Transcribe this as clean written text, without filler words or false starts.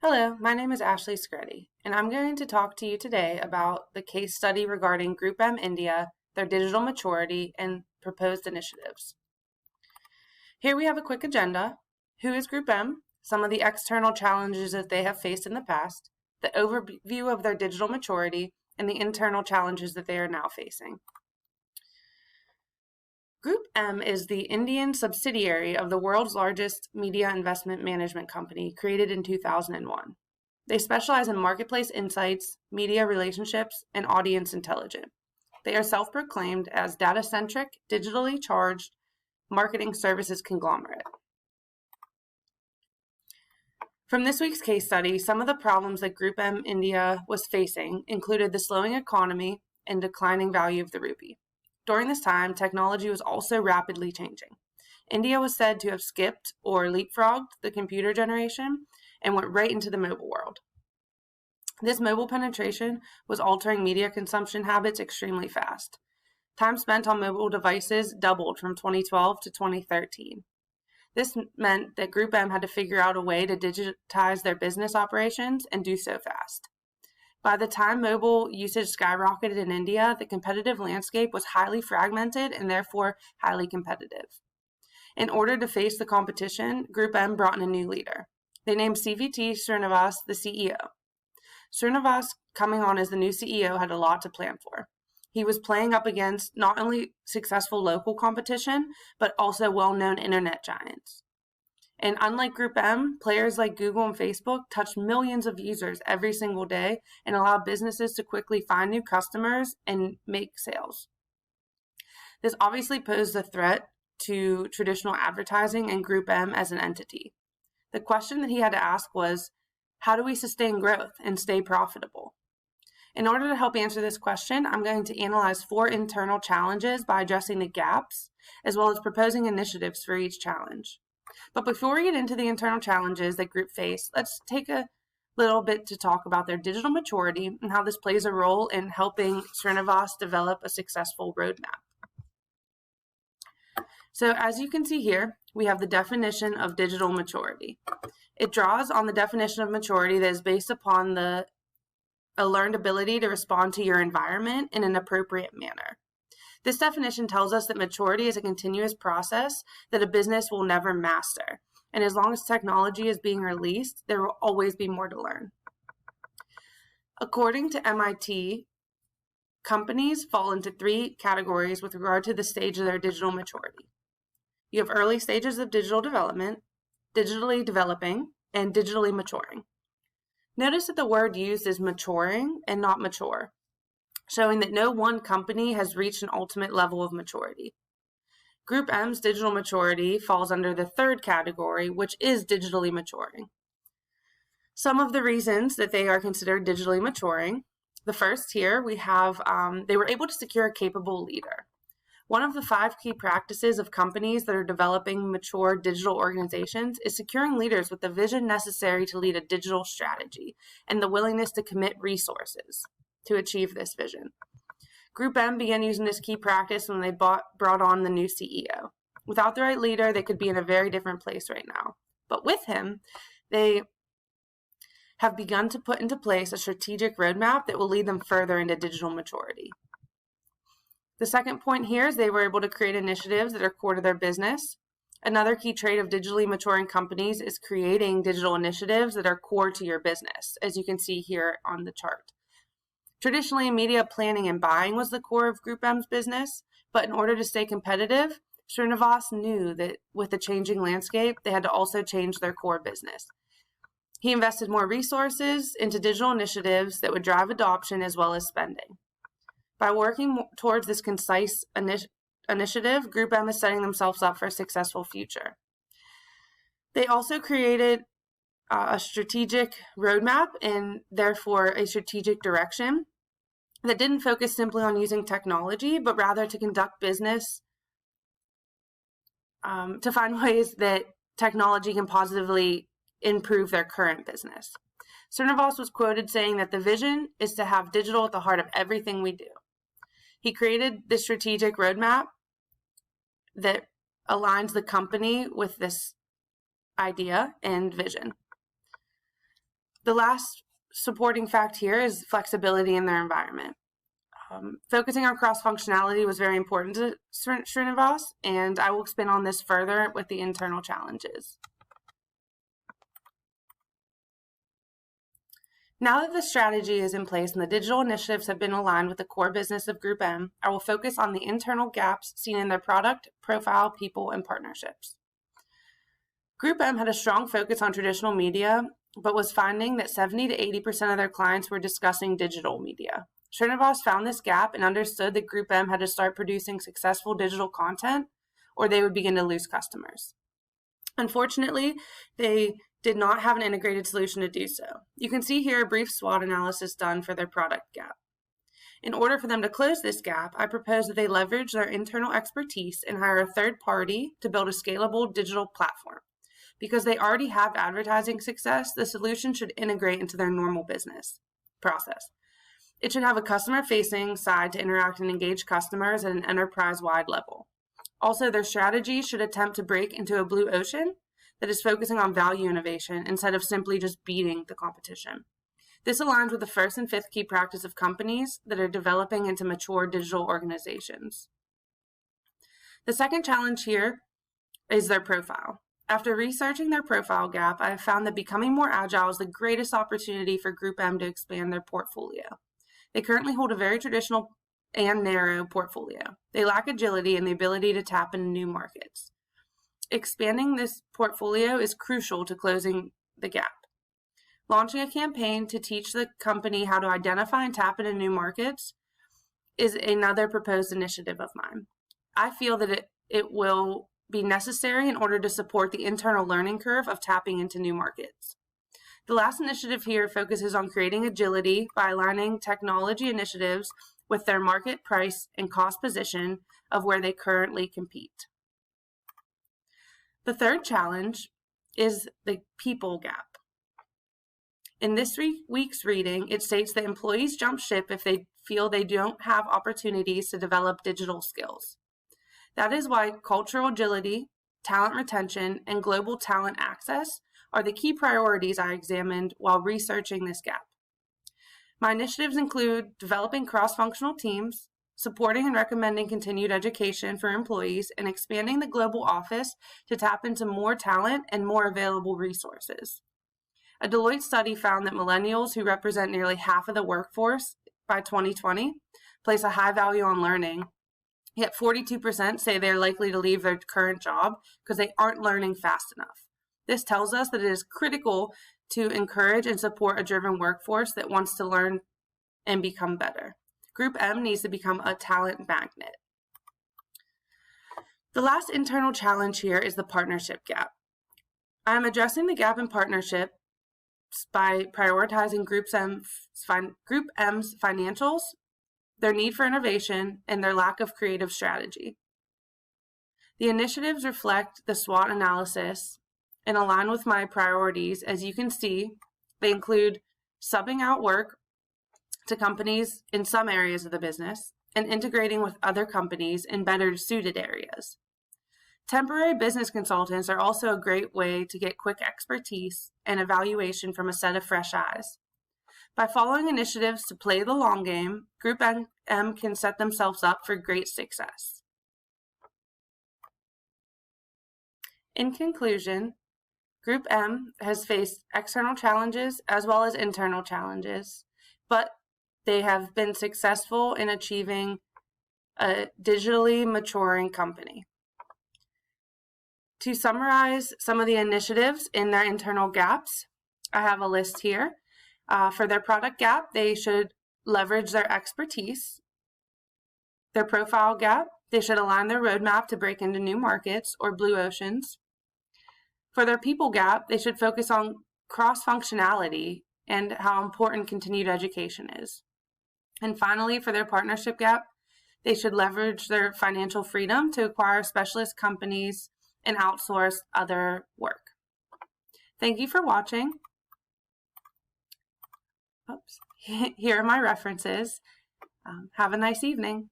Hello, my name is Ashley Screddy, and I'm going to talk to you today about the case study regarding GroupM India, their digital maturity, and proposed initiatives. Here we have a quick agenda. Who is GroupM? Some of the external challenges that they have faced in the past, the overview of their digital maturity, and the internal challenges that they are now facing. GroupM is the Indian subsidiary of the world's largest media investment management company, created in 2001. They specialize in marketplace insights, media relationships, and audience intelligence. They are self-proclaimed as data-centric, digitally charged marketing services conglomerate. From this week's case study, some of the problems that GroupM India was facing included the slowing economy and declining value of the rupee. During this time, technology was also rapidly changing. India was said to have skipped or leapfrogged the computer generation and went right into the mobile world. This mobile penetration was altering media consumption habits extremely fast. Time spent on mobile devices doubled from 2012 to 2013. This meant that GroupM had to figure out a way to digitize their business operations and do so fast. By the time mobile usage skyrocketed in India, the competitive landscape was highly fragmented and therefore highly competitive. In order to face the competition, GroupM brought in a new leader. They named CVT Srinivas the CEO. Srinivas, coming on as the new CEO, had a lot to plan for. He was playing up against not only successful local competition, but also well-known internet giants. And unlike GroupM, players like Google and Facebook touch millions of users every single day and allow businesses to quickly find new customers and make sales. This obviously posed a threat to traditional advertising and GroupM as an entity. The question that he had to ask was, how do we sustain growth and stay profitable? In order to help answer this question, I'm going to analyze 4 internal challenges by addressing the gaps, as well as proposing initiatives for each challenge. But before we get into the internal challenges that Group face, let's take a little bit to talk about their digital maturity and how this plays a role in helping Srinivas develop a successful roadmap. So as you can see here, we have the definition of digital maturity. It draws on the definition of maturity that is based upon a learned ability to respond to your environment in an appropriate manner. This definition tells us that maturity is a continuous process that a business will never master. And as long as technology is being released, there will always be more to learn. According to MIT, companies fall into 3 categories with regard to the stage of their digital maturity. You have early stages of digital development, digitally developing, and digitally maturing. Notice that the word used is maturing and not mature, showing that no one company has reached an ultimate level of maturity. GroupM's digital maturity falls under the 3rd category, which is digitally maturing. Some of the reasons that they are considered digitally maturing. The first here, we have they were able to secure a capable leader. One of the 5 key practices of companies that are developing mature digital organizations is securing leaders with the vision necessary to lead a digital strategy and the willingness to commit resources to achieve this vision. GroupM began using this key practice when they brought on the new CEO. Without the right leader, they could be in a very different place right now. But with him, they have begun to put into place a strategic roadmap that will lead them further into digital maturity. The second point here is they were able to create initiatives that are core to their business. Another key trait of digitally maturing companies is creating digital initiatives that are core to your business, as you can see here on the chart. Traditionally, media planning and buying was the core of GroupM's business, but in order to stay competitive, Srinivas knew that with the changing landscape, they had to also change their core business. He invested more resources into digital initiatives that would drive adoption as well as spending. By working towards this concise initiative, GroupM is setting themselves up for a successful future. They also created a strategic roadmap and therefore a strategic direction that didn't focus simply on using technology, but rather to conduct business to find ways that technology can positively improve their current business. Srinivas was quoted saying that the vision is to have digital at the heart of everything we do. He created this strategic roadmap that aligns the company with this idea and vision. The last supporting fact here is flexibility in their environment. Focusing on cross-functionality was very important to Srinivas, and I will expand on this further with the internal challenges. Now that the strategy is in place and the digital initiatives have been aligned with the core business of GroupM, I will focus on the internal gaps seen in their product, profile, people, and partnerships. GroupM had a strong focus on traditional media, but was finding that 70 to 80% of their clients were discussing digital media. Srinivas found this gap and understood that GroupM had to start producing successful digital content or they would begin to lose customers. Unfortunately, they did not have an integrated solution to do so. You can see here a brief SWOT analysis done for their product gap. In order for them to close this gap, I propose that they leverage their internal expertise and hire a third party to build a scalable digital platform. Because they already have advertising success, the solution should integrate into their normal business process. It should have a customer-facing side to interact and engage customers at an enterprise-wide level. Also, their strategy should attempt to break into a blue ocean that is focusing on value innovation instead of simply just beating the competition. This aligns with the first and fifth key practice of companies that are developing into mature digital organizations. The second challenge here is their profile. After researching their profile gap, I have found that becoming more agile is the greatest opportunity for GroupM to expand their portfolio. They currently hold a very traditional and narrow portfolio. They lack agility and the ability to tap into new markets. Expanding this portfolio is crucial to closing the gap. Launching a campaign to teach the company how to identify and tap into new markets is another proposed initiative of mine. I feel that it will be necessary in order to support the internal learning curve of tapping into new markets. The last initiative here focuses on creating agility by aligning technology initiatives with their market price and cost position of where they currently compete. The third challenge is the people gap. In this week's reading, it states that employees jump ship if they feel they don't have opportunities to develop digital skills. That is why cultural agility, talent retention, and global talent access are the key priorities I examined while researching this gap. My initiatives include developing cross-functional teams, supporting and recommending continued education for employees, and expanding the global office to tap into more talent and more available resources. A Deloitte study found that millennials, who represent nearly half of the workforce by 2020, place a high value on learning. Yet 42% say they're likely to leave their current job because they aren't learning fast enough. This tells us that it is critical to encourage and support a driven workforce that wants to learn and become better. GroupM needs to become a talent magnet. The last internal challenge here is the partnership gap. I am addressing the gap in partnerships by prioritizing GroupM's financials, their need for innovation, and their lack of creative strategy. The initiatives reflect the SWOT analysis and align with my priorities. As you can see, they include subbing out work to companies in some areas of the business and integrating with other companies in better suited areas. Temporary business consultants are also a great way to get quick expertise and evaluation from a set of fresh eyes. By following initiatives to play the long game, GroupM can set themselves up for great success. In conclusion, GroupM has faced external challenges as well as internal challenges, but they have been successful in achieving a digitally maturing company. To summarize some of the initiatives in their internal gaps, I have a list here. For their product gap, they should leverage their expertise. Their profile gap, they should align their roadmap to break into new markets or blue oceans. For their people gap, they should focus on cross-functionality and how important continued education is. And finally, for their partnership gap, they should leverage their financial freedom to acquire specialist companies and outsource other work. Thank you for watching. Oops. Here are my references. Have a nice evening.